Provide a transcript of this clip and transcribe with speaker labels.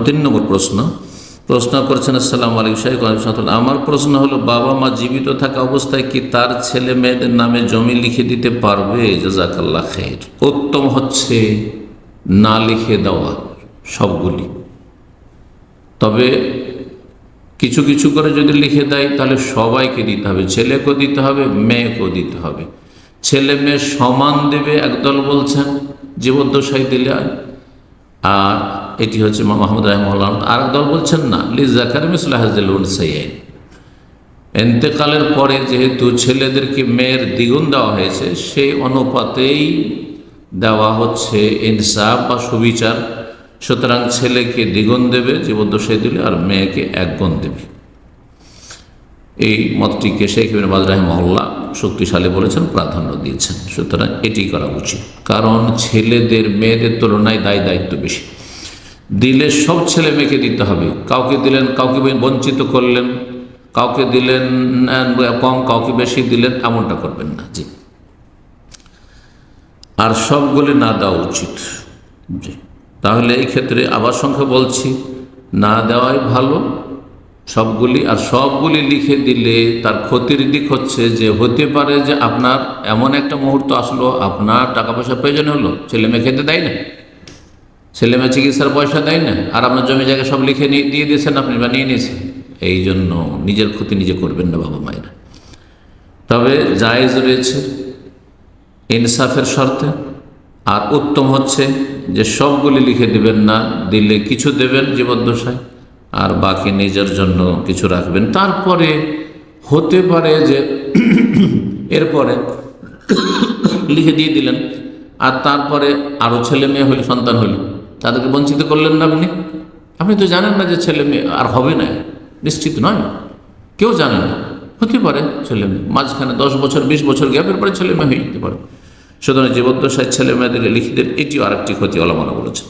Speaker 1: তিন নম্বর প্রশ্ন করছেন, আসসালামু আলাইকুম শাইখ। আমার প্রশ্ন হলো, বাবা মা জীবিত থাকা অবস্থায় কি তার ছেলে মেয়েদের নামে জমি লিখে দিতে পারবে? জাযাকাল্লাহ খাইর। উত্তম হচ্ছে না লিখে দেওয়া সবগুলি, তবে কিছু কিছু করে যদি লিখে দেয় তাহলে সবাইকে দিতে হবে, ছেলেকেও দিতে হবে, মেয়েকেও দিতে হবে। ছেলে মেয়ে সমান দেবে একদল বলছেন জীবদ্দশায় দিলে, আর এটি হচ্ছে মোহাম্মদ রাহিমাহুল্লাহ। আর দল বলছেন না, লিযাকারি মিসলু হাযিল উনসায়াইন, ইন্তেকালের পরে যেহেতু ছেলেদেরকে মেয়ের দ্বিগুণ দেওয়া হয়েছে, সেই অনুপাতেই দেওয়া হচ্ছে ইনসাফ বা সুবিচার। সুতরাং ছেলেকে দ্বিগুণ দেবে জীবদ্দশায় দিলে, আর মেয়েকে এক গুণ দেবে। এই মতটিকে শেখ ইবনে বাজ রাহিমাহুল্লাহ শক্তিশালী বলেছেন, প্রাধান্য দিয়েছেন। সুতরাং এটি করা উচিত, কারণ ছেলেদের মেয়েদের তুলনায় দায়িত্ব বেশি। দিলে সব ছেলে মেয়েকে দিতে হবে। কাউকে দিলেন, কাউকে বঞ্চিত করলেন, কাউকে দিলেন কম, কাউকে বেশি দিলেন, এমনটা করবেন না। জি, আর সবগুলি না দেওয়া উচিত। জি, তাহলে এই ক্ষেত্রে আবার সংখ্যা বলছি, না দেওয়াই ভালো সবগুলি। আর সবগুলি লিখে দিলে তার ক্ষতির দিক হচ্ছে যে হতে পারে যে আপনার এমন একটা মুহূর্ত আসলো, আপনার টাকা পয়সা প্রয়োজন হলো, ছেলে মেয়ে খেতে দেয় না, ছেলে মেয়ে চিকিৎসার পয়সা দেয় না, আর আপনার জমি জায়গা সব লিখে দিয়ে দিয়েছেন, আপনি বানিয়ে নিয়েছেন। এই জন্য নিজের ক্ষতি নিজে করবেন না বাবা মায়েরা। তবে জায়েজ রয়েছে ইনসাফের শর্তে। আর উত্তম হচ্ছে যে সবগুলি লিখে দিবেন না, দিলে কিছু দেবেন জীবদ্দশায়, আর বাকি নিজের জন্য কিছু রাখবেন। তারপরে হতে পারে যে এরপরে লিখে দিয়ে দিলেন, আর তারপরে আরও ছেলে মেয়ে হইল, সন্তান হইল, তাদেরকে বঞ্চিত করলেন না। আপনি তো জানেন না যে ছেলে মেয়ে আর হবে না, নিশ্চিত নয়, কেউ জানে না। হতে পারে ছেলে মেয়ে মাঝখানে 10 বছর 20 বছর গ্যাপের পরে ছেলে মেয়ে হয়ে যেতে পারে। সুতরাং জীবদ্দশায় ছেলে মেয়েদেরকে লিখে দেন, এটিও আরেকটি ক্ষতি ওলামারা বলেছেন।